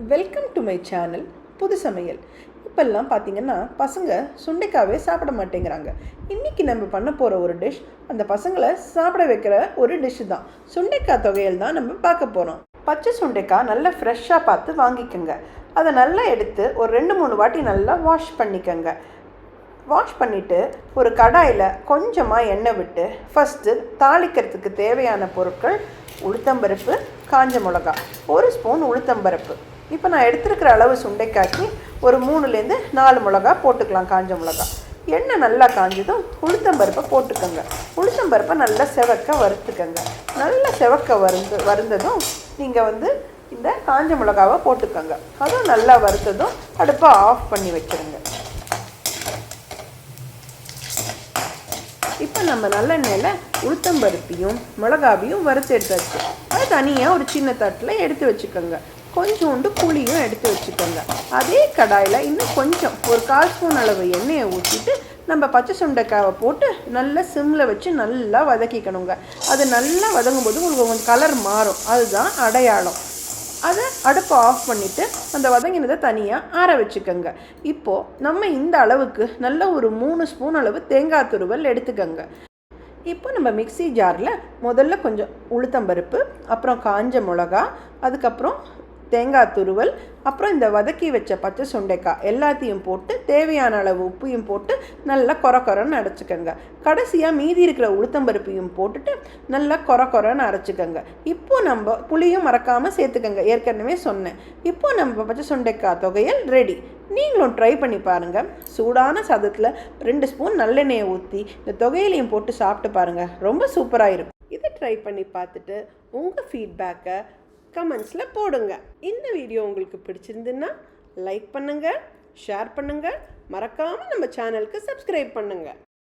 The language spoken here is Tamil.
வெல்கம் டு மை சேனல் புது சமையல். இப்போல்லாம் பார்த்தீங்கன்னா பசங்க சுண்டைக்காவே சாப்பிட மாட்டேங்கிறாங்க. இன்றைக்கி நம்ம பண்ண போகிற ஒரு டிஷ் அந்த பசங்களை சாப்பிட வைக்கிற ஒரு டிஷ்ஷு தான். சுண்டைக்காய் தொகையல் தான் நம்ம பார்க்க போகிறோம். பச்சை சுண்டைக்காய் நல்லா ஃப்ரெஷ்ஷாக பார்த்து வாங்கிக்கோங்க. அதை நல்லா எடுத்து ஒரு 2-3 வாட்டி நல்லா வாஷ் பண்ணிக்கோங்க. வாஷ் பண்ணிவிட்டு ஒரு கடாயில் கொஞ்சமாக எண்ணெய் விட்டு ஃபஸ்ட்டு தாளிக்கிறதுக்கு தேவையான பொருட்கள் உளுத்தம்பருப்பு, காஞ்ச மிளகா, 1 ஸ்பூன் உளுத்தம்பருப்பு. இப்போ நான் எடுத்துருக்கிற அளவு சுண்டைக்காய்க்கு ஒரு 3-4 மிளகா போட்டுக்கலாம், காஞ்ச மிளகா. எண்ணெய் நல்லா காஞ்சதும் உளுத்தம்பருப்பை போட்டுக்கோங்க. உளுத்தம்பருப்பை நல்லா செவக்க வறுத்துக்கோங்க. நல்லா செவக்க வருந்ததும் நீங்கள் இந்த காஞ்ச மிளகாவை போட்டுக்கோங்க. அதுவும் நல்லா வறுத்ததும் அடுப்பை ஆஃப் பண்ணி வச்சுருங்க. இப்போ நம்ம நல்லெண்ணெயில் உளுத்தம்பருப்பையும் மிளகாவையும் வறுத்து எடுத்தாச்சு. அது தனியாக ஒரு சின்ன தட்டில் எடுத்து வச்சுக்கோங்க. கொஞ்சோண்டு புளியும் எடுத்து வச்சுக்கோங்க. அதே கடாயில் இன்னும் கொஞ்சம் ஒரு 1/4 ஸ்பூன் அளவு எண்ணெயை ஊற்றிட்டு நம்ம பச்சை சுண்டைக்காவை போட்டு நல்லா சிம்மில் வச்சு நல்லா வதக்கிக்கணுங்க. அது நல்லா வதங்கும்போது உங்களுக்கு கலர் மாறும், அதுதான் அடையாளம். அதை அடுப்பை ஆஃப் பண்ணிவிட்டு அந்த வதங்கினதை தனியாக ஆற வச்சுக்கோங்க. இப்போது நம்ம இந்த அளவுக்கு நல்ல ஒரு 3 ஸ்பூன் அளவு தேங்காய் துருவல் எடுத்துக்கோங்க. இப்போ நம்ம மிக்ஸி ஜாரில் முதல்ல கொஞ்சம் உளுத்தம்பருப்பு, அப்புறம் காஞ்ச மிளகா, அதுக்கப்புறம் தேங்காய் துருவல், அப்புறம் இந்த வதக்கி வச்ச பச்சை சுண்டைக்காய் எல்லாத்தையும் போட்டு தேவையான அளவு உப்பையும் போட்டு நல்லா கொரன்னு அரைச்சிக்கோங்க. கடைசியாக மீதி இருக்கிற உளுத்தம்பருப்பையும் போட்டுட்டு நல்லா கொரன்னு அரைச்சிக்கோங்க. இப்போது நம்ம புளியும் மறக்காமல் சேர்த்துக்கோங்க, ஏற்கனவே சொன்னேன். இப்போது நம்ம பச்சை சுண்டைக்காய் தொகையல் ரெடி. நீங்களும் ட்ரை பண்ணி பாருங்கள். சூடான சாதத்தில் 2 ஸ்பூன் நல்லெண்ணெயை ஊற்றி இந்த தொகையிலையும் போட்டு சாப்பிட்டு பாருங்கள், ரொம்ப சூப்பராக இருக்கும். இதை ட்ரை பண்ணி பார்த்துட்டு உங்கள் ஃபீட்பேக்கை கமெண்ட்ஸில் போடுங்க. இந்த வீடியோ உங்களுக்கு பிடிச்சிருந்துன்னா லைக் பண்ணுங்கள், ஷேர் பண்ணுங்கள், மறக்காமல் நம்ம சேனலுக்கு சப்ஸ்கிரைப் பண்ணுங்கள்.